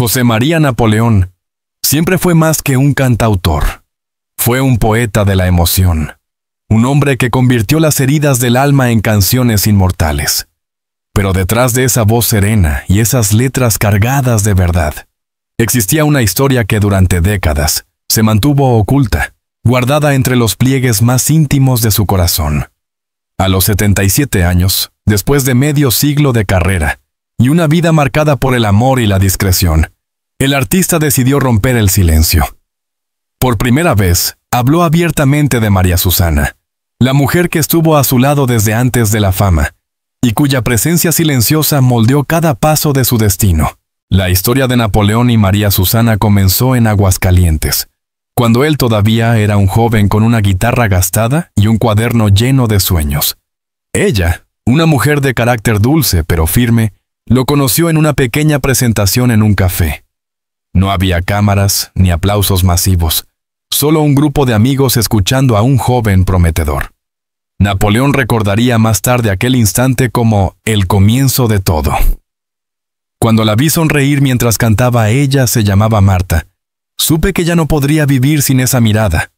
José María Napoleón siempre fue más que un cantautor. Fue un poeta de la emoción, un hombre que convirtió las heridas del alma en canciones inmortales. Pero detrás de esa voz serena y esas letras cargadas de verdad, existía una historia que durante décadas se mantuvo oculta, guardada entre los pliegues más íntimos de su corazón. A los 77 años, después de medio siglo de carrera y una vida marcada por el amor y la discreción, el artista decidió romper el silencio. Por primera vez, habló abiertamente de María Susana, la mujer que estuvo a su lado desde antes de la fama, y cuya presencia silenciosa moldeó cada paso de su destino. La historia de Napoleón y María Susana comenzó en Aguascalientes, cuando él todavía era un joven con una guitarra gastada y un cuaderno lleno de sueños. Ella, una mujer de carácter dulce pero firme, lo conoció en una pequeña presentación en un café. No había cámaras ni aplausos masivos, solo un grupo de amigos escuchando a un joven prometedor. Napoleón recordaría más tarde aquel instante como el comienzo de todo. Cuando la vi sonreír mientras cantaba, ella se llamaba Marta. Supe que ya no podría vivir sin esa mirada,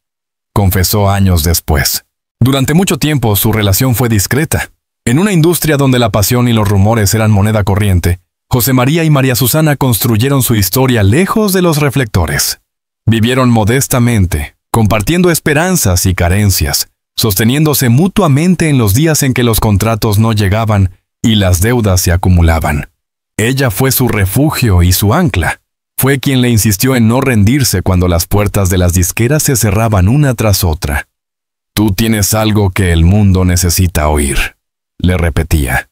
confesó años después. Durante mucho tiempo su relación fue discreta. En una industria donde la pasión y los rumores eran moneda corriente, José María y María Susana construyeron su historia lejos de los reflectores. Vivieron modestamente, compartiendo esperanzas y carencias, sosteniéndose mutuamente en los días en que los contratos no llegaban y las deudas se acumulaban. Ella fue su refugio y su ancla. Fue quien le insistió en no rendirse cuando las puertas de las disqueras se cerraban una tras otra. «Tú tienes algo que el mundo necesita oír», le repetía.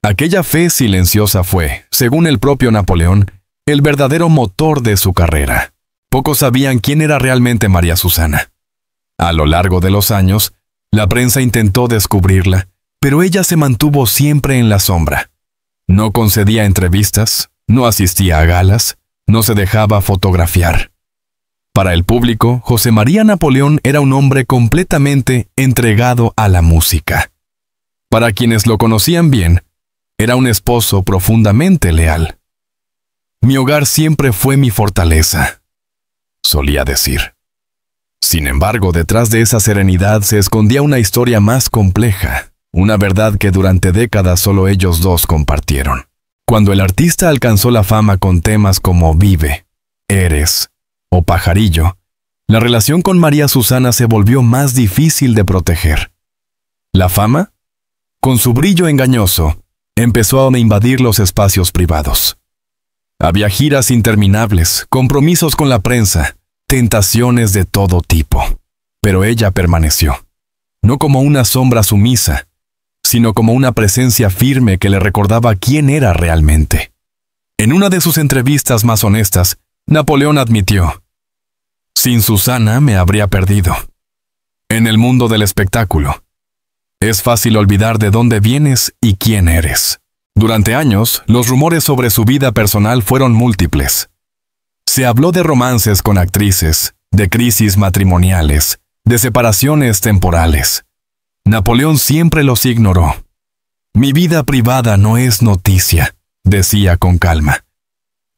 Aquella fe silenciosa fue, según el propio Napoleón, el verdadero motor de su carrera. Pocos sabían quién era realmente María Susana. A lo largo de los años, la prensa intentó descubrirla, pero ella se mantuvo siempre en la sombra. No concedía entrevistas, no asistía a galas, no se dejaba fotografiar. Para el público, José María Napoleón era un hombre completamente entregado a la música. Para quienes lo conocían bien, era un esposo profundamente leal. «Mi hogar siempre fue mi fortaleza», solía decir. Sin embargo, detrás de esa serenidad se escondía una historia más compleja, una verdad que durante décadas solo ellos dos compartieron. Cuando el artista alcanzó la fama con temas como Vive, Eres o Pajarillo, la relación con María Susana se volvió más difícil de proteger. La fama, con su brillo engañoso, empezó a invadir los espacios privados. Había giras interminables, compromisos con la prensa, tentaciones de todo tipo. Pero ella permaneció, no como una sombra sumisa, sino como una presencia firme que le recordaba quién era realmente. En una de sus entrevistas más honestas, Napoleón admitió: «Sin Susana me habría perdido. En el mundo del espectáculo, es fácil olvidar de dónde vienes y quién eres». Durante años, los rumores sobre su vida personal fueron múltiples. Se habló de romances con actrices, de crisis matrimoniales, de separaciones temporales. Napoleón siempre los ignoró. «Mi vida privada no es noticia», decía con calma.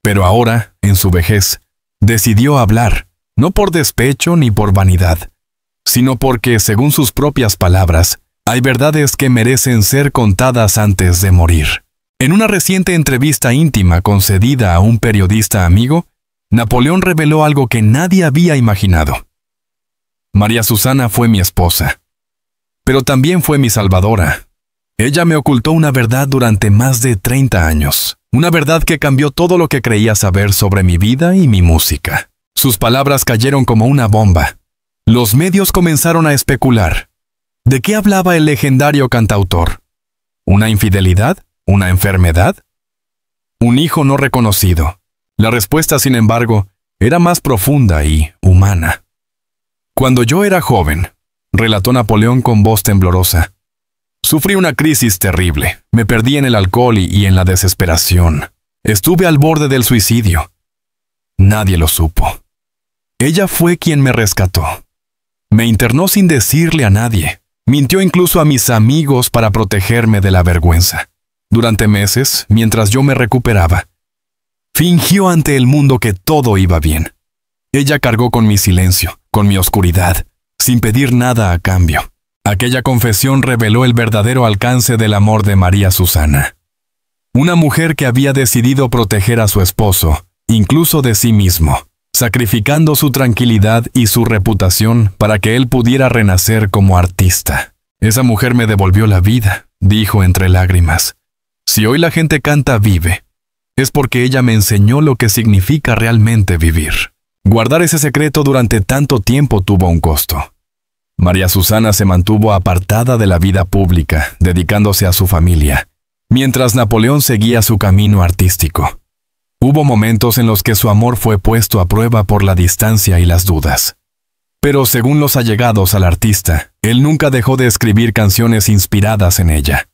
Pero ahora, en su vejez, decidió hablar, no por despecho ni por vanidad, sino porque, según sus propias palabras, hay verdades que merecen ser contadas antes de morir. En una reciente entrevista íntima concedida a un periodista amigo, Napoleón reveló algo que nadie había imaginado. «María Susana fue mi esposa, pero también fue mi salvadora. Ella me ocultó una verdad durante más de 30 años, una verdad que cambió todo lo que creía saber sobre mi vida y mi música». Sus palabras cayeron como una bomba. Los medios comenzaron a especular. ¿De qué hablaba el legendario cantautor? ¿Una infidelidad? ¿Una enfermedad? ¿Un hijo no reconocido? La respuesta, sin embargo, era más profunda y humana. «Cuando yo era joven», relató Napoleón con voz temblorosa, «sufrí una crisis terrible. Me perdí en el alcohol y en la desesperación. Estuve al borde del suicidio. Nadie lo supo. Ella fue quien me rescató. Me internó sin decirle a nadie. Mintió incluso a mis amigos para protegerme de la vergüenza. Durante meses, mientras yo me recuperaba, Fingió ante el mundo que todo iba bien. Ella cargó con mi silencio, con mi oscuridad, sin pedir nada a cambio. Aquella confesión reveló el verdadero alcance del amor de María Susana. Una mujer que había decidido proteger a su esposo, incluso de sí mismo, sacrificando su tranquilidad y su reputación para que él pudiera renacer como artista. Esa mujer me devolvió la vida, dijo entre lágrimas. Si hoy la gente canta vive, es porque ella me enseñó lo que significa realmente vivir. Guardar ese secreto durante tanto tiempo tuvo un costo. María Susana se mantuvo apartada de la vida pública, dedicándose a su familia, mientras Napoleón seguía su camino artístico. Hubo momentos en los que su amor fue puesto a prueba por la distancia y las dudas. Pero según los allegados al artista, él nunca dejó de escribir canciones inspiradas en ella.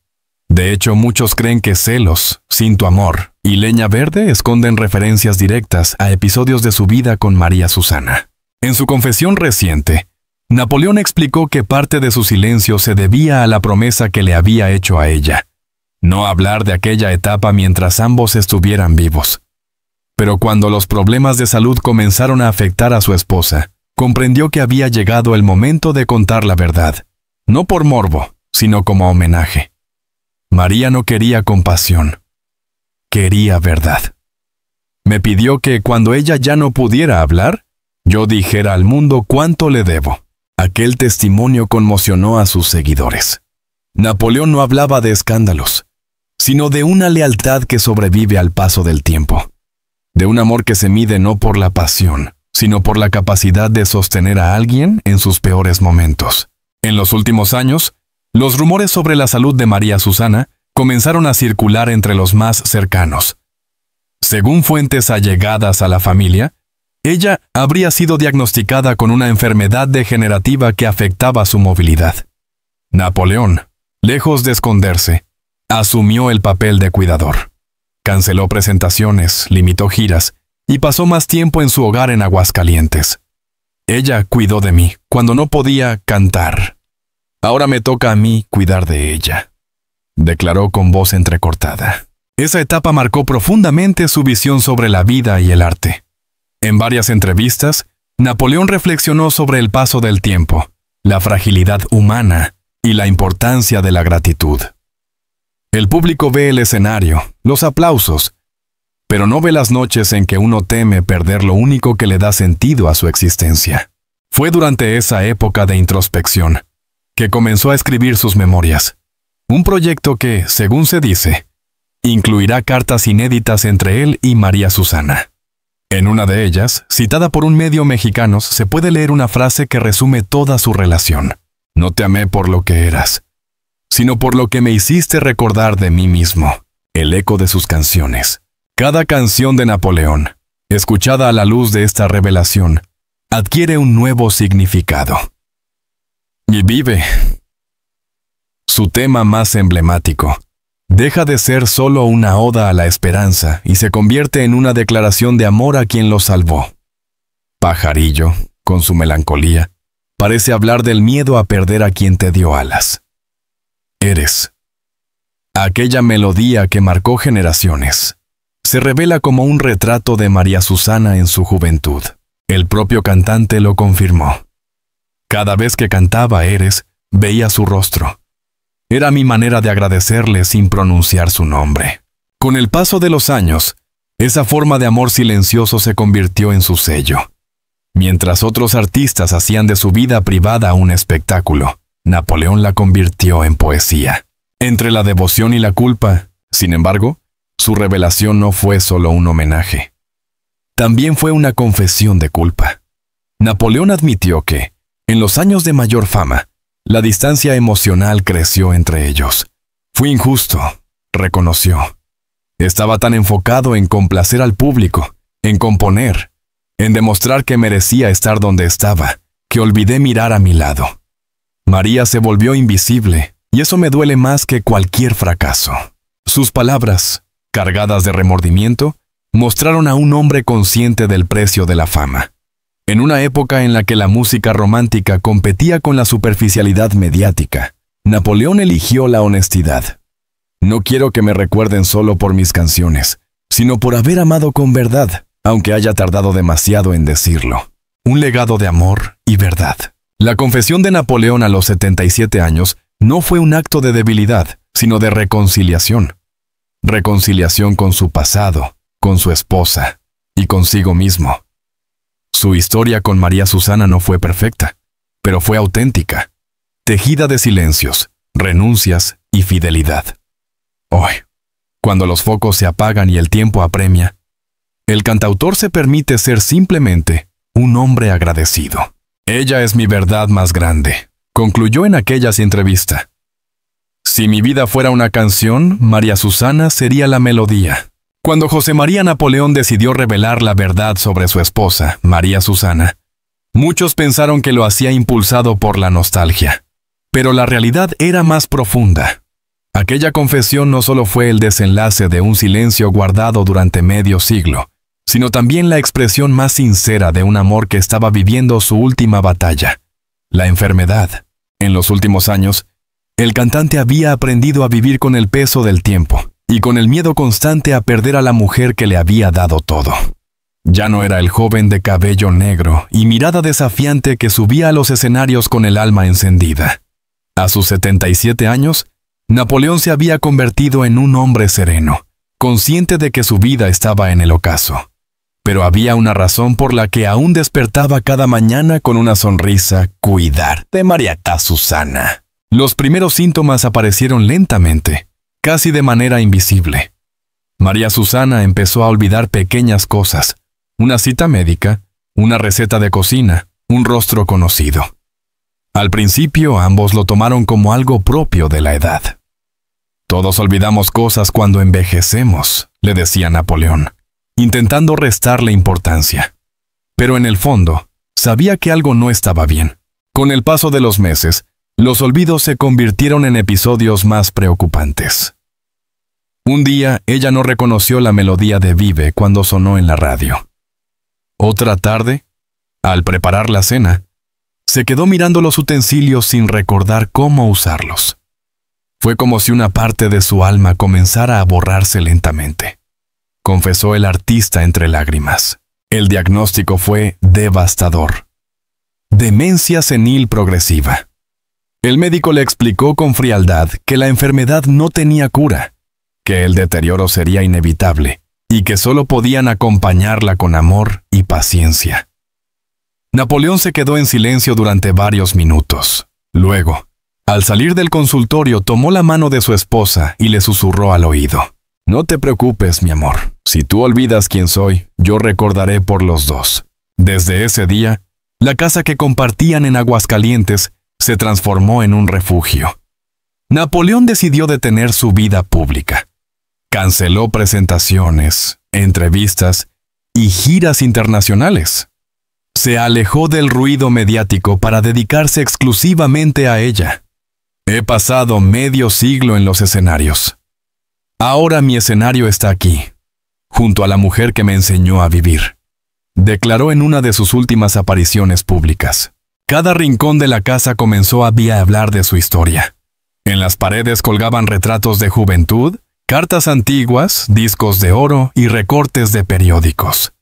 De hecho, muchos creen que Celos, Sin tu amor y Leña Verde esconden referencias directas a episodios de su vida con María Susana. En su confesión reciente, Napoleón explicó que parte de su silencio se debía a la promesa que le había hecho a ella: no hablar de aquella etapa mientras ambos estuvieran vivos. Pero cuando los problemas de salud comenzaron a afectar a su esposa, comprendió que había llegado el momento de contar la verdad, no por morbo, sino como homenaje. María no quería compasión, quería verdad. Me pidió que cuando ella ya no pudiera hablar, yo dijera al mundo cuánto le debo. Aquel testimonio conmocionó a sus seguidores. Napoleón no hablaba de escándalos, sino de una lealtad que sobrevive al paso del tiempo, de un amor que se mide no por la pasión, sino por la capacidad de sostener a alguien en sus peores momentos. En los últimos años, los rumores sobre la salud de María Susana comenzaron a circular entre los más cercanos. Según fuentes allegadas a la familia, ella habría sido diagnosticada con una enfermedad degenerativa que afectaba su movilidad. Napoleón, lejos de esconderse, asumió el papel de cuidador. Canceló presentaciones, limitó giras y pasó más tiempo en su hogar en Aguascalientes. Ella cuidó de mí cuando no podía cantar. Ahora me toca a mí cuidar de ella, declaró con voz entrecortada. Esa etapa marcó profundamente su visión sobre la vida y el arte. En varias entrevistas, Napoleón reflexionó sobre el paso del tiempo, la fragilidad humana y la importancia de la gratitud. El público ve el escenario, los aplausos, pero no ve las noches en que uno teme perder lo único que le da sentido a su existencia. Fue durante esa época de introspección que comenzó a escribir sus memorias, un proyecto que, según se dice, incluirá cartas inéditas entre él y María Susana. En una de ellas, citada por un medio mexicano, se puede leer una frase que resume toda su relación. No te amé por lo que eras, sino por lo que me hiciste recordar de mí mismo. El eco de sus canciones. Cada canción de Napoleón, escuchada a la luz de esta revelación, adquiere un nuevo significado. Y vive. Su tema más emblemático deja de ser solo una oda a la esperanza y se convierte en una declaración de amor a quien lo salvó. Pajarillo, con su melancolía, parece hablar del miedo a perder a quien te dio alas. Eres. Aquella melodía que marcó generaciones se revela como un retrato de María Susana en su juventud. El propio cantante lo confirmó. Cada vez que cantaba Eres, veía su rostro. Era mi manera de agradecerle sin pronunciar su nombre. Con el paso de los años, esa forma de amor silencioso se convirtió en su sello. Mientras otros artistas hacían de su vida privada un espectáculo, Napoleón la convirtió en poesía. Entre la devoción y la culpa, sin embargo, su revelación no fue solo un homenaje. También fue una confesión de culpa. Napoleón admitió que, en los años de mayor fama, la distancia emocional creció entre ellos. Fui injusto, reconoció. Estaba tan enfocado en complacer al público, en componer, en demostrar que merecía estar donde estaba, que olvidé mirar a mi lado. María se volvió invisible, y eso me duele más que cualquier fracaso. Sus palabras, cargadas de remordimiento, mostraron a un hombre consciente del precio de la fama. En una época en la que la música romántica competía con la superficialidad mediática, Napoleón eligió la honestidad. No quiero que me recuerden solo por mis canciones, sino por haber amado con verdad, aunque haya tardado demasiado en decirlo. Un legado de amor y verdad. La confesión de Napoleón a los 77 años no fue un acto de debilidad, sino de reconciliación. Reconciliación con su pasado, con su esposa y consigo mismo. Su historia con María Susana no fue perfecta, pero fue auténtica, tejida de silencios, renuncias y fidelidad. Hoy, cuando los focos se apagan y el tiempo apremia, el cantautor se permite ser simplemente un hombre agradecido. Ella es mi verdad más grande, concluyó en aquella entrevista. Si mi vida fuera una canción, María Susana sería la melodía. Cuando José María Napoleón decidió revelar la verdad sobre su esposa, María Susana, muchos pensaron que lo hacía impulsado por la nostalgia. Pero la realidad era más profunda. Aquella confesión no solo fue el desenlace de un silencio guardado durante medio siglo, sino también la expresión más sincera de un amor que estaba viviendo su última batalla, la enfermedad. En los últimos años, el cantante había aprendido a vivir con el peso del tiempo y con el miedo constante a perder a la mujer que le había dado todo. Ya no era el joven de cabello negro y mirada desafiante que subía a los escenarios con el alma encendida. A sus 77 años, Napoleón se había convertido en un hombre sereno, consciente de que su vida estaba en el ocaso. Pero había una razón por la que aún despertaba cada mañana con una sonrisa: cuidar de María Susana. Los primeros síntomas aparecieron lentamente, casi de manera invisible. María Susana empezó a olvidar pequeñas cosas: una cita médica, una receta de cocina, un rostro conocido. Al principio ambos lo tomaron como algo propio de la edad. Todos olvidamos cosas cuando envejecemos, le decía Napoleón, intentando restarle importancia. Pero en el fondo, sabía que algo no estaba bien. Con el paso de los meses, los olvidos se convirtieron en episodios más preocupantes. Un día, ella no reconoció la melodía de Vive cuando sonó en la radio. Otra tarde, al preparar la cena, se quedó mirando los utensilios sin recordar cómo usarlos. Fue como si una parte de su alma comenzara a borrarse lentamente, confesó el artista entre lágrimas. El diagnóstico fue devastador: demencia senil progresiva. El médico le explicó con frialdad que la enfermedad no tenía cura, que el deterioro sería inevitable y que solo podían acompañarla con amor y paciencia. Napoleón se quedó en silencio durante varios minutos. Luego, al salir del consultorio, tomó la mano de su esposa y le susurró al oído: no te preocupes, mi amor. Si tú olvidas quién soy, yo recordaré por los dos. Desde ese día, la casa que compartían en Aguascalientes se transformó en un refugio. Napoleón decidió detener su vida pública. Canceló presentaciones, entrevistas y giras internacionales. Se alejó del ruido mediático para dedicarse exclusivamente a ella. He pasado medio siglo en los escenarios. Ahora mi escenario está aquí, junto a la mujer que me enseñó a vivir, declaró en una de sus últimas apariciones públicas. Cada rincón de la casa comenzó a hablar de su historia. En las paredes colgaban retratos de juventud, cartas antiguas, discos de oro y recortes de periódicos.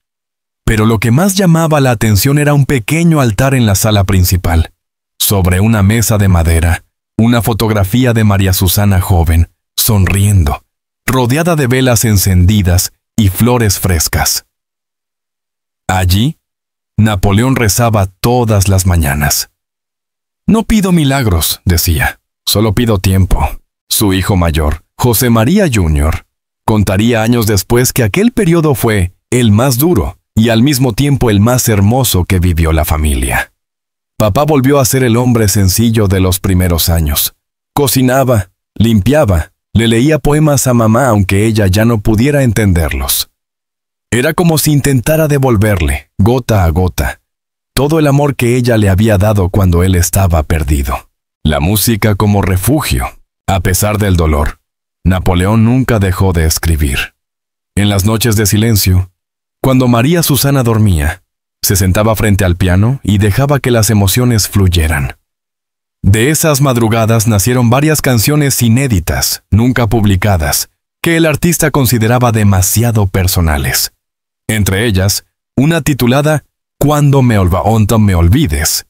Pero lo que más llamaba la atención era un pequeño altar en la sala principal. Sobre una mesa de madera, una fotografía de María Susana joven, sonriendo, rodeada de velas encendidas y flores frescas. Allí, Napoleón rezaba todas las mañanas. No pido milagros, decía, solo pido tiempo. Su hijo mayor, José María Jr., contaría años después que aquel periodo fue el más duro y al mismo tiempo el más hermoso que vivió la familia. Papá volvió a ser el hombre sencillo de los primeros años. Cocinaba, limpiaba, le leía poemas a mamá aunque ella ya no pudiera entenderlos. Era como si intentara devolverle, gota a gota, todo el amor que ella le había dado cuando él estaba perdido. La música como refugio. A pesar del dolor, Napoleón nunca dejó de escribir. En las noches de silencio, cuando María Susana dormía, se sentaba frente al piano y dejaba que las emociones fluyeran. De esas madrugadas nacieron varias canciones inéditas, nunca publicadas, que el artista consideraba demasiado personales. Entre ellas, una titulada Cuando me olvides,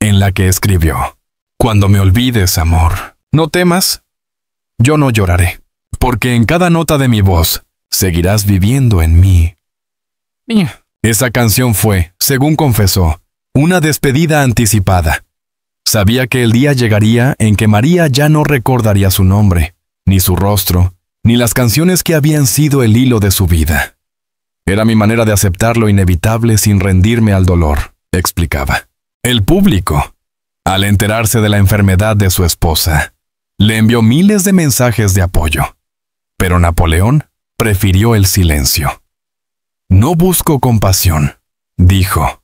en la que escribió: Cuando me olvides, amor, no temas, yo no lloraré, porque en cada nota de mi voz seguirás viviendo en mí. Esa canción fue, según confesó, una despedida anticipada. Sabía que el día llegaría en que María ya no recordaría su nombre, ni su rostro, ni las canciones que habían sido el hilo de su vida. Era mi manera de aceptar lo inevitable sin rendirme al dolor, explicaba. El público, al enterarse de la enfermedad de su esposa, le envió miles de mensajes de apoyo. Pero Napoleón prefirió el silencio. No busco compasión, dijo.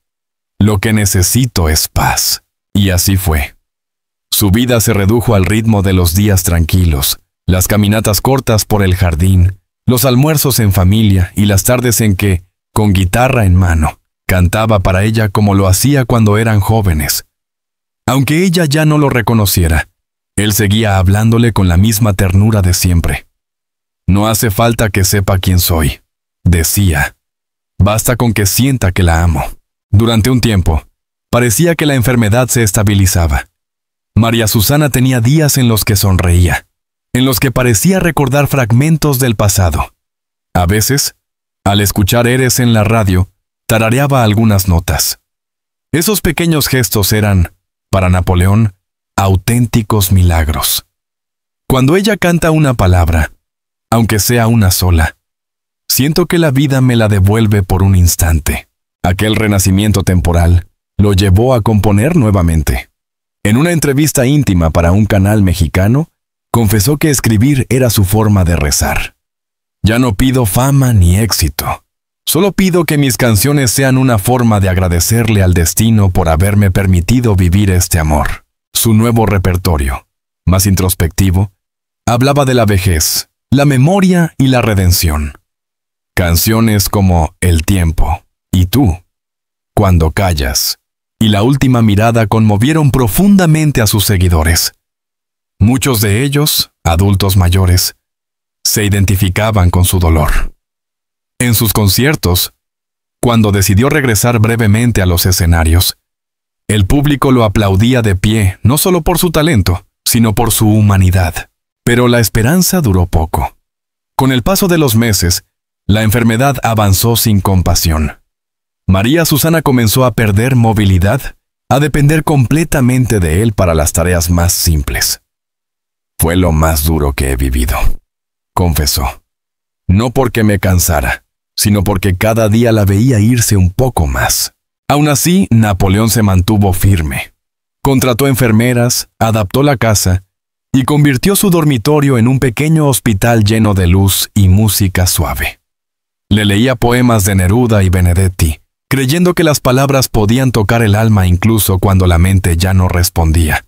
Lo que necesito es paz. Y así fue. Su vida se redujo al ritmo de los días tranquilos, las caminatas cortas por el jardín, los almuerzos en familia y las tardes en que, con guitarra en mano, cantaba para ella como lo hacía cuando eran jóvenes. Aunque ella ya no lo reconociera, él seguía hablándole con la misma ternura de siempre. No hace falta que sepa quién soy, decía. Basta con que sienta que la amo. Durante un tiempo, parecía que la enfermedad se estabilizaba. María Susana tenía días en los que sonreía, en los que parecía recordar fragmentos del pasado. A veces, al escuchar Eres en la radio, tarareaba algunas notas. Esos pequeños gestos eran, para Napoleón, auténticos milagros. Cuando ella canta una palabra, aunque sea una sola, siento que la vida me la devuelve por un instante. Aquel renacimiento temporal lo llevó a componer nuevamente. En una entrevista íntima para un canal mexicano, confesó que escribir era su forma de rezar. Ya no pido fama ni éxito. Solo pido que mis canciones sean una forma de agradecerle al destino por haberme permitido vivir este amor. Su nuevo repertorio, más introspectivo, hablaba de la vejez, la memoria y la redención. Canciones como El tiempo y Tú, Cuando callas, y La última mirada conmovieron profundamente a sus seguidores. Muchos de ellos, adultos mayores, se identificaban con su dolor. En sus conciertos, cuando decidió regresar brevemente a los escenarios, el público lo aplaudía de pie, no solo por su talento, sino por su humanidad. Pero la esperanza duró poco. Con el paso de los meses, la enfermedad avanzó sin compasión. María Susana comenzó a perder movilidad, a depender completamente de él para las tareas más simples. Fue lo más duro que he vivido, confesó. No porque me cansara, sino porque cada día la veía irse un poco más. Aún así, Napoleón se mantuvo firme. Contrató enfermeras, adaptó la casa y convirtió su dormitorio en un pequeño hospital lleno de luz y música suave. Le leía poemas de Neruda y Benedetti, creyendo que las palabras podían tocar el alma incluso cuando la mente ya no respondía.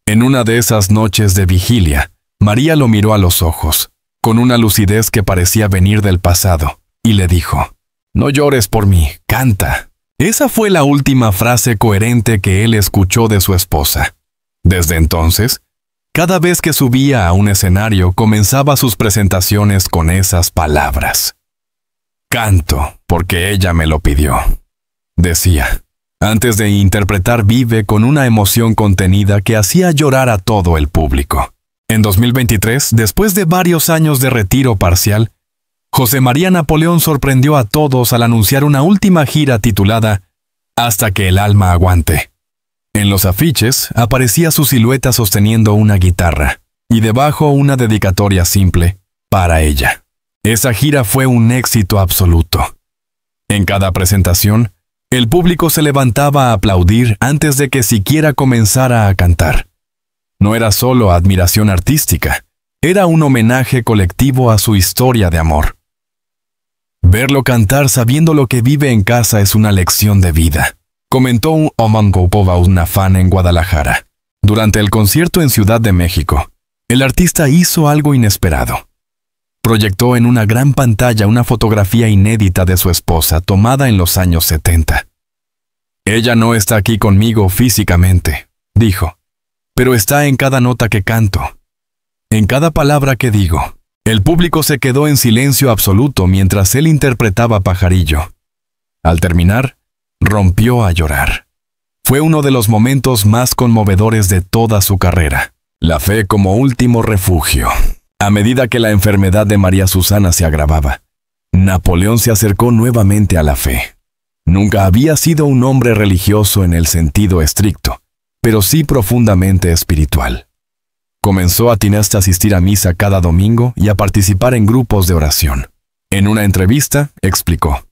En una de esas noches de vigilia, María lo miró a los ojos, con una lucidez que parecía venir del pasado, y le dijo: «No llores por mí, canta». Esa fue la última frase coherente que él escuchó de su esposa. Desde entonces, cada vez que subía a un escenario comenzaba sus presentaciones con esas palabras. «Canto porque ella me lo pidió», decía, antes de interpretar Vive con una emoción contenida que hacía llorar a todo el público. En 2023, después de varios años de retiro parcial, José María Napoleón sorprendió a todos al anunciar una última gira titulada Hasta que el alma aguante. En los afiches aparecía su silueta sosteniendo una guitarra y debajo una dedicatoria simple para ella. Esa gira fue un éxito absoluto. En cada presentación, el público se levantaba a aplaudir antes de que siquiera comenzara a cantar. No era solo admiración artística, era un homenaje colectivo a su historia de amor. Verlo cantar sabiendo lo que vive en casa es una lección de vida, comentó una fan en Guadalajara. Durante el concierto en Ciudad de México, el artista hizo algo inesperado. Proyectó en una gran pantalla una fotografía inédita de su esposa tomada en los años 70. «Ella no está aquí conmigo físicamente», dijo, «pero está en cada nota que canto, en cada palabra que digo, El público se quedó en silencio absoluto mientras él interpretaba Pajarillo. Al terminar, rompió a llorar. Fue uno de los momentos más conmovedores de toda su carrera. La fe como último refugio. A medida que la enfermedad de María Susana se agravaba, Napoleón se acercó nuevamente a la fe. Nunca había sido un hombre religioso en el sentido estricto, pero sí profundamente espiritual. Comenzó a tener que asistir a misa cada domingo y a participar en grupos de oración. En una entrevista, explicó: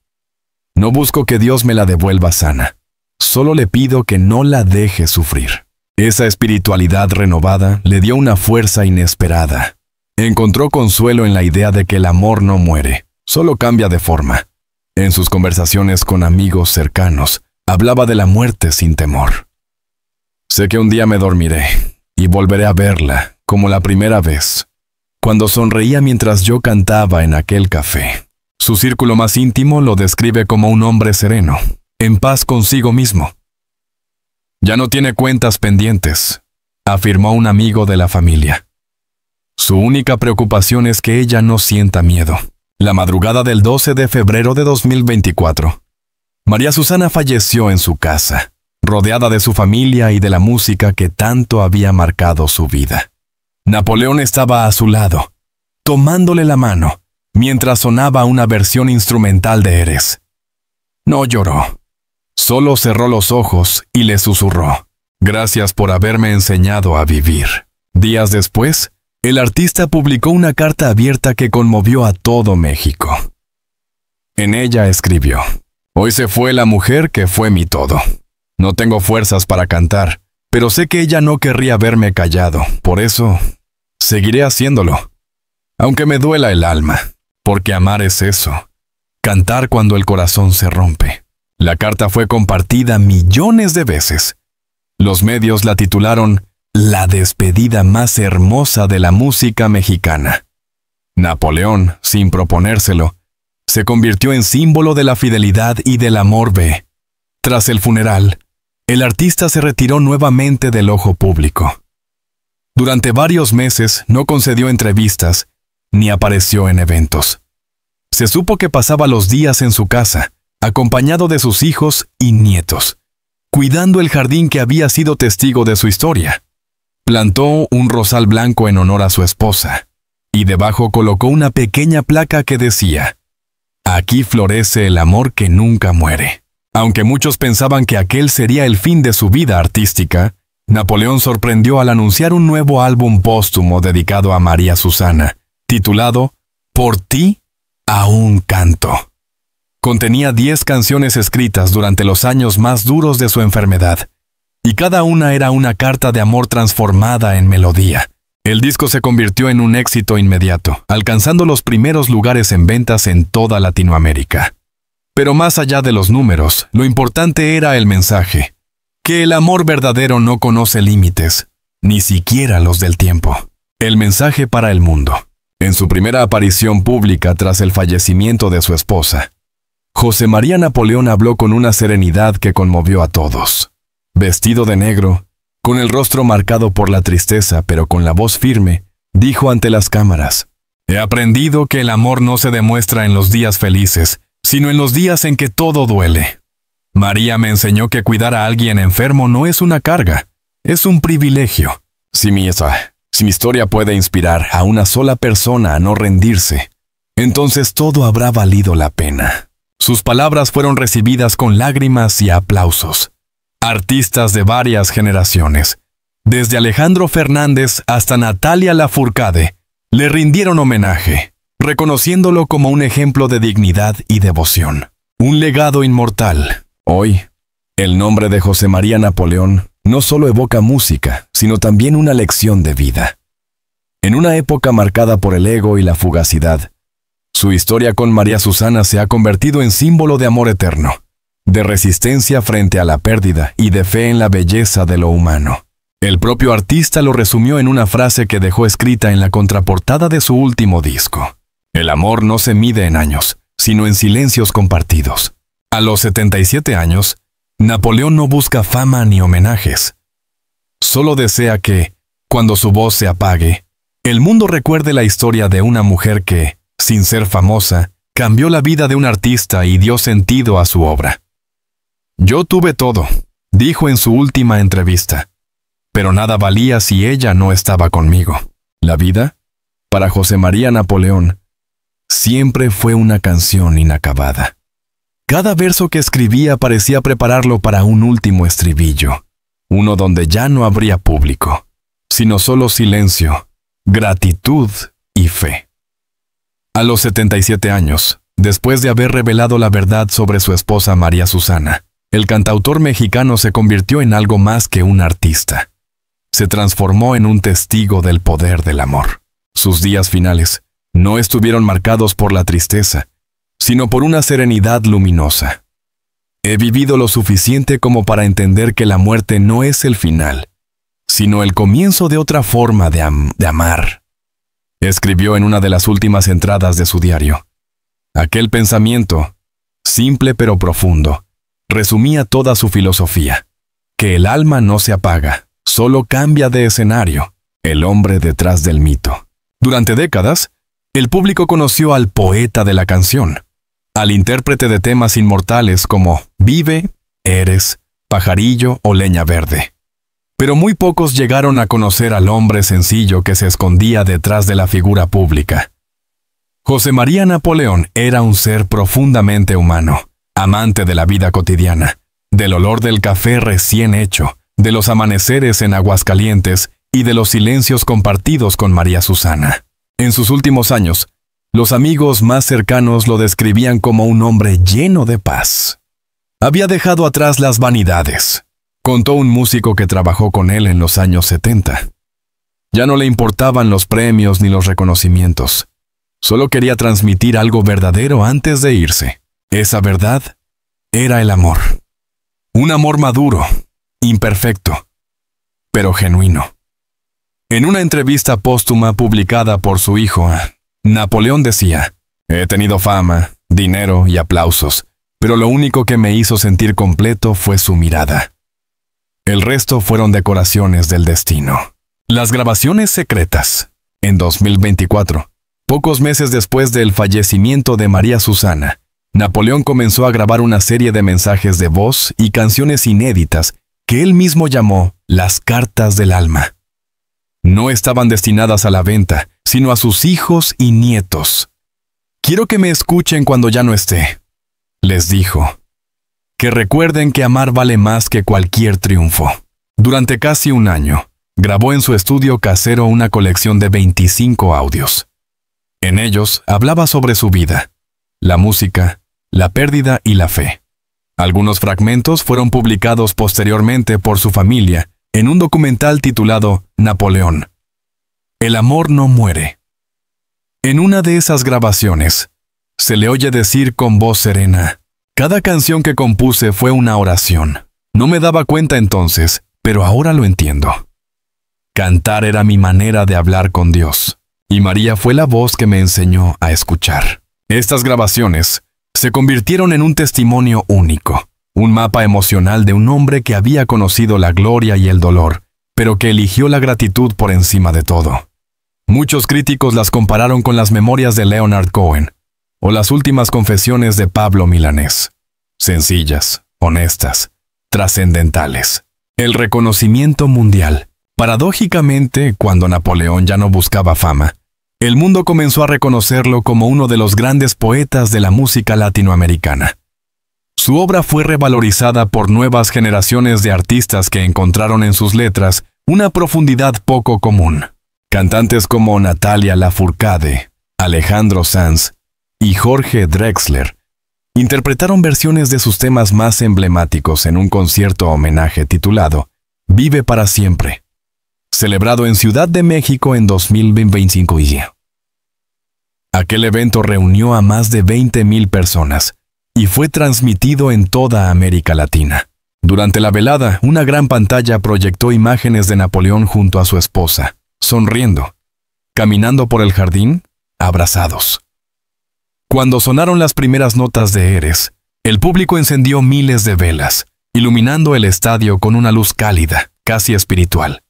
"No busco que Dios me la devuelva sana. Solo le pido que no la deje sufrir". Esa espiritualidad renovada le dio una fuerza inesperada. Encontró consuelo en la idea de que el amor no muere, solo cambia de forma. En sus conversaciones con amigos cercanos, hablaba de la muerte sin temor. "Sé que un día me dormiré y volveré a verla, como la primera vez, cuando sonreía mientras yo cantaba en aquel café". Su círculo más íntimo lo describe como un hombre sereno, en paz consigo mismo. "Ya no tiene cuentas pendientes", afirmó un amigo de la familia. Su única preocupación es que ella no sienta miedo. La madrugada del 12 de febrero de 2024, María Susana falleció en su casa, rodeada de su familia y de la música que tanto había marcado su vida. Napoleón estaba a su lado, tomándole la mano, mientras sonaba una versión instrumental de Eres. No lloró, solo cerró los ojos y le susurró: "Gracias por haberme enseñado a vivir". Días después, el artista publicó una carta abierta que conmovió a todo México. En ella escribió: "Hoy se fue la mujer que fue mi todo. No tengo fuerzas para cantar, pero sé que ella no querría verme callado, por eso seguiré haciéndolo. Aunque me duela el alma, porque amar es eso, cantar cuando el corazón se rompe". La carta fue compartida millones de veces. Los medios la titularon "la despedida más hermosa de la música mexicana". Napoleón, sin proponérselo, se convirtió en símbolo de la fidelidad y del amor. Tras el funeral, el artista se retiró nuevamente del ojo público. Durante varios meses no concedió entrevistas ni apareció en eventos. Se supo que pasaba los días en su casa, acompañado de sus hijos y nietos, cuidando el jardín que había sido testigo de su historia. Plantó un rosal blanco en honor a su esposa, y debajo colocó una pequeña placa que decía: "Aquí florece el amor que nunca muere". Aunque muchos pensaban que aquel sería el fin de su vida artística, Napoleón sorprendió al anunciar un nuevo álbum póstumo dedicado a María Susana, titulado "Por ti aún canto". Contenía 10 canciones escritas durante los años más duros de su enfermedad, y cada una era una carta de amor transformada en melodía. El disco se convirtió en un éxito inmediato, alcanzando los primeros lugares en ventas en toda Latinoamérica. Pero más allá de los números, lo importante era el mensaje: que el amor verdadero no conoce límites, ni siquiera los del tiempo. El mensaje para el mundo. En su primera aparición pública tras el fallecimiento de su esposa, José María Napoleón habló con una serenidad que conmovió a todos. Vestido de negro, con el rostro marcado por la tristeza pero con la voz firme, dijo ante las cámaras: "He aprendido que el amor no se demuestra en los días felices, sino en los días en que todo duele. María me enseñó que cuidar a alguien enfermo no es una carga, es un privilegio. Si mi historia puede inspirar a una sola persona a no rendirse, entonces todo habrá valido la pena". Sus palabras fueron recibidas con lágrimas y aplausos. Artistas de varias generaciones, desde Alejandro Fernández hasta Natalia Lafourcade, le rindieron homenaje, reconociéndolo como un ejemplo de dignidad y devoción. Un legado inmortal. Hoy, el nombre de José María Napoleón no solo evoca música, sino también una lección de vida. En una época marcada por el ego y la fugacidad, su historia con María Susana se ha convertido en símbolo de amor eterno, de resistencia frente a la pérdida y de fe en la belleza de lo humano. El propio artista lo resumió en una frase que dejó escrita en la contraportada de su último disco: "El amor no se mide en años, sino en silencios compartidos". A los 77 años, Napoleón no busca fama ni homenajes. Solo desea que, cuando su voz se apague, el mundo recuerde la historia de una mujer que, sin ser famosa, cambió la vida de un artista y dio sentido a su obra. Yo tuve todo, dijo en su última entrevista, pero nada valía si ella no estaba conmigo. La vida, para José María Napoleón, siempre fue una canción inacabada. Cada verso que escribía parecía prepararlo para un último estribillo, uno donde ya no habría público, sino solo silencio, gratitud y fe. A los 77 años, después de haber revelado la verdad sobre su esposa María Susana, el cantautor mexicano se convirtió en algo más que un artista. Se transformó en un testigo del poder del amor. Sus días finales no estuvieron marcados por la tristeza, sino por una serenidad luminosa. He vivido lo suficiente como para entender que la muerte no es el final, sino el comienzo de otra forma de amar, escribió en una de las últimas entradas de su diario. Aquel pensamiento, simple pero profundo, resumía toda su filosofía, que el alma no se apaga, solo cambia de escenario, el hombre detrás del mito. Durante décadas, el público conoció al poeta de la canción, al intérprete de temas inmortales como Vive, Eres, Pajarillo o Leña Verde. Pero muy pocos llegaron a conocer al hombre sencillo que se escondía detrás de la figura pública. José María Napoleón era un ser profundamente humano, amante de la vida cotidiana, del olor del café recién hecho, de los amaneceres en Aguascalientes y de los silencios compartidos con María Susana. En sus últimos años, los amigos más cercanos lo describían como un hombre lleno de paz. Había dejado atrás las vanidades, contó un músico que trabajó con él en los años 70. Ya no le importaban los premios ni los reconocimientos. Solo quería transmitir algo verdadero antes de irse. Esa verdad era el amor. Un amor maduro, imperfecto, pero genuino. En una entrevista póstuma publicada por su hijo, Napoleón decía: «He tenido fama, dinero y aplausos, pero lo único que me hizo sentir completo fue su mirada. El resto fueron decoraciones del destino». Las grabaciones secretas. En 2024, pocos meses después del fallecimiento de María Susana, Napoleón comenzó a grabar una serie de mensajes de voz y canciones inéditas que él mismo llamó las cartas del alma. No estaban destinadas a la venta, sino a sus hijos y nietos. «Quiero que me escuchen cuando ya no esté», les dijo. «Que recuerden que amar vale más que cualquier triunfo». Durante casi un año, grabó en su estudio casero una colección de 25 audios. En ellos hablaba sobre su vida, la música, la pérdida y la fe. Algunos fragmentos fueron publicados posteriormente por su familia en un documental titulado Napoleón. El amor no muere. En una de esas grabaciones, se le oye decir con voz serena: «Cada canción que compuse fue una oración. No me daba cuenta entonces, pero ahora lo entiendo. Cantar era mi manera de hablar con Dios, y María fue la voz que me enseñó a escuchar». Estas grabaciones se convirtieron en un testimonio único, un mapa emocional de un hombre que había conocido la gloria y el dolor, pero que eligió la gratitud por encima de todo. Muchos críticos las compararon con las memorias de Leonard Cohen o las últimas confesiones de Pablo Milanés. Sencillas, honestas, trascendentales. El reconocimiento mundial. Paradójicamente, cuando Napoleón ya no buscaba fama, el mundo comenzó a reconocerlo como uno de los grandes poetas de la música latinoamericana. Su obra fue revalorizada por nuevas generaciones de artistas que encontraron en sus letras una profundidad poco común. Cantantes como Natalia Lafourcade, Alejandro Sanz y Jorge Drexler interpretaron versiones de sus temas más emblemáticos en un concierto homenaje titulado Vive para siempre, celebrado en Ciudad de México en 2025. Aquel evento reunió a más de 20,000 personas y fue transmitido en toda América Latina. Durante la velada, una gran pantalla proyectó imágenes de Napoleón junto a su esposa, sonriendo, caminando por el jardín, abrazados. Cuando sonaron las primeras notas de Eres, el público encendió miles de velas, iluminando el estadio con una luz cálida, casi espiritual.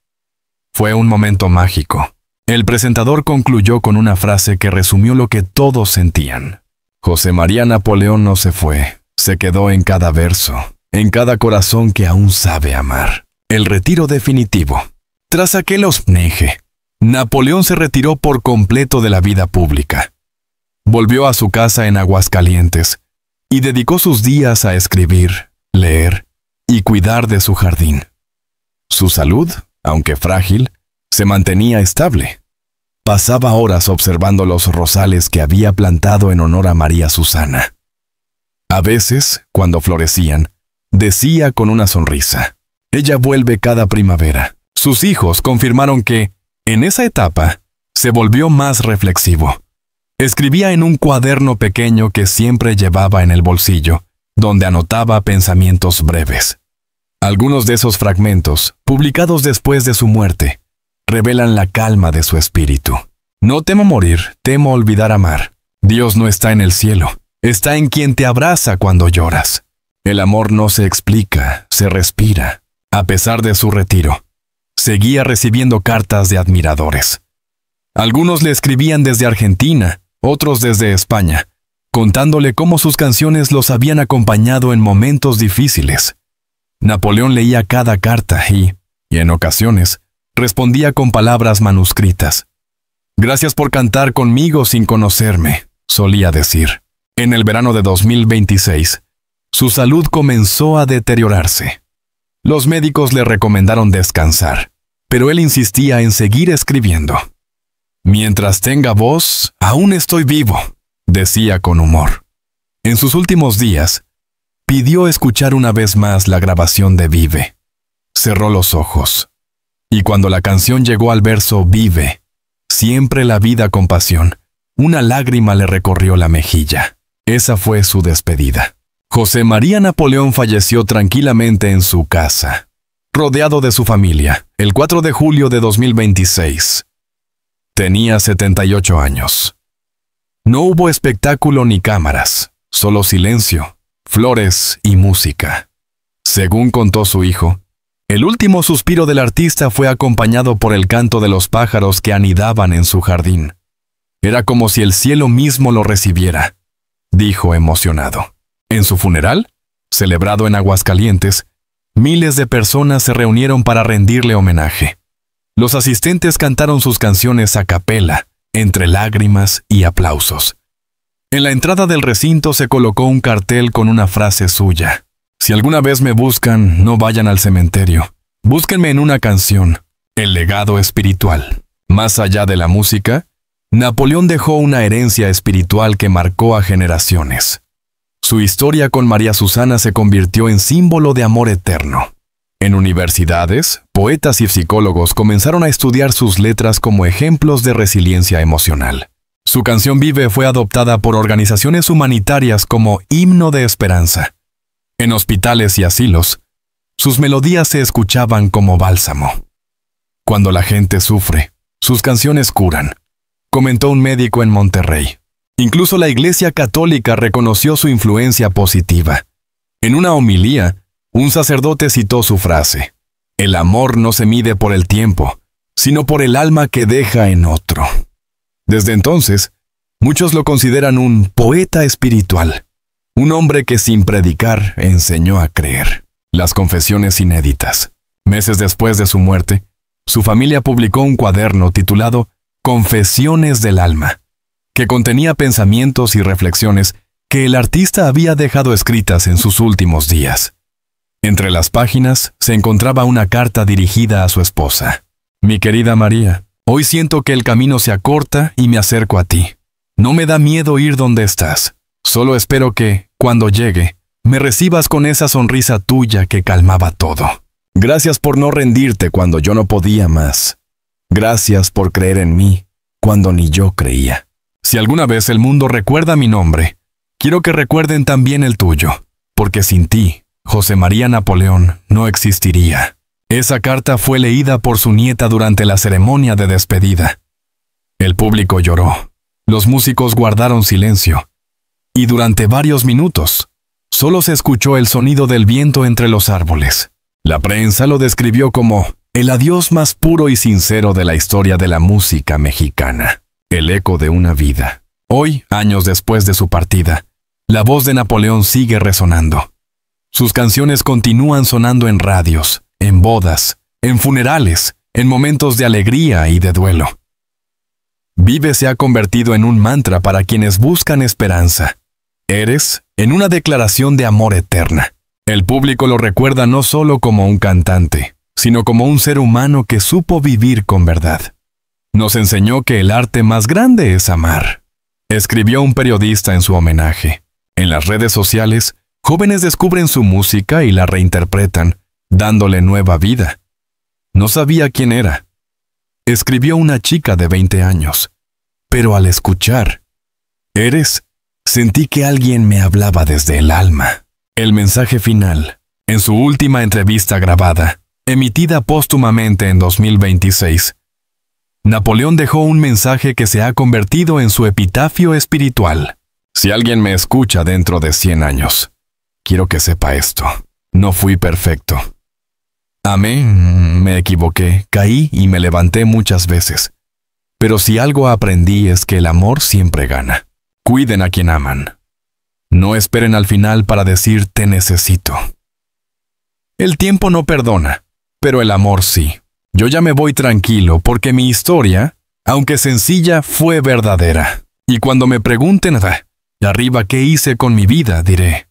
Fue un momento mágico, El presentador concluyó con una frase que resumió lo que todos sentían. José María Napoleón no se fue, se quedó en cada verso, en cada corazón que aún sabe amar. El retiro definitivo. Tras aquel homenaje, Napoleón se retiró por completo de la vida pública. Volvió a su casa en Aguascalientes y dedicó sus días a escribir, leer y cuidar de su jardín. Su salud, aunque frágil, se mantenía estable. Pasaba horas observando los rosales que había plantado en honor a María Susana. A veces, cuando florecían, decía con una sonrisa: «Ella vuelve cada primavera». Sus hijos confirmaron que, en esa etapa, se volvió más reflexivo. Escribía en un cuaderno pequeño que siempre llevaba en el bolsillo, donde anotaba pensamientos breves. Algunos de esos fragmentos, publicados después de su muerte, revelan la calma de su espíritu. «No temo morir, temo olvidar amar. Dios no está en el cielo, está en quien te abraza cuando lloras. El amor no se explica, se respira». A pesar de su retiro, seguía recibiendo cartas de admiradores. Algunos le escribían desde Argentina, otros desde España, contándole cómo sus canciones los habían acompañado en momentos difíciles. Napoleón leía cada carta y, en ocasiones, respondía con palabras manuscritas. «Gracias por cantar conmigo sin conocerme», solía decir. En el verano de 2026, su salud comenzó a deteriorarse. Los médicos le recomendaron descansar, pero él insistía en seguir escribiendo. «Mientras tenga voz, aún estoy vivo», decía con humor. En sus últimos días, pidió escuchar una vez más la grabación de Vive. Cerró los ojos, y cuando la canción llegó al verso «Vive, siempre la vida con pasión», una lágrima le recorrió la mejilla. Esa fue su despedida. José María Napoleón falleció tranquilamente en su casa, rodeado de su familia, el 4 de julio de 2026. Tenía 78 años. No hubo espectáculo ni cámaras, solo silencio, flores y música. Según contó su hijo, el último suspiro del artista fue acompañado por el canto de los pájaros que anidaban en su jardín. Era como si el cielo mismo lo recibiera, dijo emocionado. En su funeral, celebrado en Aguascalientes, miles de personas se reunieron para rendirle homenaje. Los asistentes cantaron sus canciones a capela, entre lágrimas y aplausos. En la entrada del recinto se colocó un cartel con una frase suya: «Si alguna vez me buscan, no vayan al cementerio. Búsquenme en una canción, el legado espiritual». Más allá de la música, Napoleón dejó una herencia espiritual que marcó a generaciones. Su historia con María Susana se convirtió en símbolo de amor eterno. En universidades, poetas y psicólogos comenzaron a estudiar sus letras como ejemplos de resiliencia emocional. Su canción Vive fue adoptada por organizaciones humanitarias como himno de esperanza. En hospitales y asilos, sus melodías se escuchaban como bálsamo. «Cuando la gente sufre, sus canciones curan», comentó un médico en Monterrey. Incluso la Iglesia Católica reconoció su influencia positiva. En una homilía, un sacerdote citó su frase: «El amor no se mide por el tiempo, sino por el alma que deja en otro». Desde entonces, muchos lo consideran un poeta espiritual, un hombre que sin predicar enseñó a creer. Las confesiones inéditas. Meses después de su muerte, su familia publicó un cuaderno titulado Confesiones del Alma, que contenía pensamientos y reflexiones que el artista había dejado escritas en sus últimos días. Entre las páginas se encontraba una carta dirigida a su esposa. «Mi querida María, hoy siento que el camino se acorta y me acerco a ti. No me da miedo ir donde estás. Solo espero que, cuando llegue, me recibas con esa sonrisa tuya que calmaba todo. Gracias por no rendirte cuando yo no podía más. Gracias por creer en mí cuando ni yo creía. Si alguna vez el mundo recuerda mi nombre, quiero que recuerden también el tuyo, porque sin ti, José María Napoleón no existiría». Esa carta fue leída por su nieta durante la ceremonia de despedida. El público lloró, los músicos guardaron silencio, y durante varios minutos, solo se escuchó el sonido del viento entre los árboles. La prensa lo describió como el adiós más puro y sincero de la historia de la música mexicana, el eco de una vida. Hoy, años después de su partida, la voz de Napoleón sigue resonando. Sus canciones continúan sonando en radios, en bodas, en funerales, en momentos de alegría y de duelo. Vive se ha convertido en un mantra para quienes buscan esperanza. Eres en una declaración de amor eterna. El público lo recuerda no solo como un cantante, sino como un ser humano que supo vivir con verdad. Nos enseñó que el arte más grande es amar. Escribió un periodista en su homenaje. En las redes sociales, jóvenes descubren su música y la reinterpretan, dándole nueva vida. No sabía quién era. Escribió una chica de 20 años. Pero al escuchar, Eres, sentí que alguien me hablaba desde el alma. El mensaje final, en su última entrevista grabada, emitida póstumamente en 2026, Napoleón dejó un mensaje que se ha convertido en su epitafio espiritual. Si alguien me escucha dentro de 100 años, quiero que sepa esto. No fui perfecto. Amé, me equivoqué, caí y me levanté muchas veces. Pero si algo aprendí es que el amor siempre gana. Cuiden a quien aman. No esperen al final para decir te necesito. El tiempo no perdona, pero el amor sí. Yo ya me voy tranquilo porque mi historia, aunque sencilla, fue verdadera. Y cuando me pregunten arriba qué hice con mi vida, diré,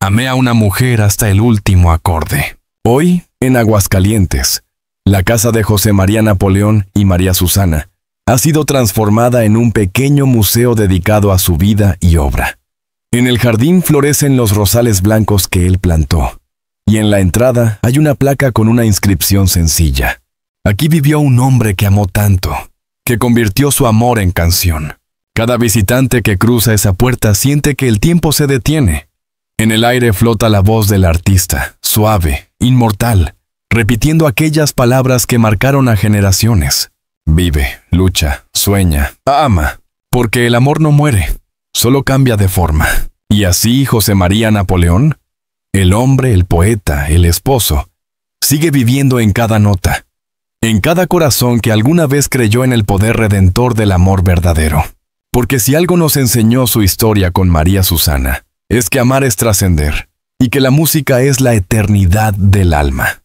amé a una mujer hasta el último acorde. Hoy, en Aguascalientes, la casa de José María Napoleón y María Susana ha sido transformada en un pequeño museo dedicado a su vida y obra. En el jardín florecen los rosales blancos que él plantó, y en la entrada hay una placa con una inscripción sencilla. Aquí vivió un hombre que amó tanto, que convirtió su amor en canción. Cada visitante que cruza esa puerta siente que el tiempo se detiene. En el aire flota la voz del artista, suave, inmortal, repitiendo aquellas palabras que marcaron a generaciones. Vive, lucha, sueña, ama, porque el amor no muere, solo cambia de forma. Y así José María Napoleón, el hombre, el poeta, el esposo, sigue viviendo en cada nota, en cada corazón que alguna vez creyó en el poder redentor del amor verdadero. Porque si algo nos enseñó su historia con María Susana, es que amar es trascender, y que la música es la eternidad del alma.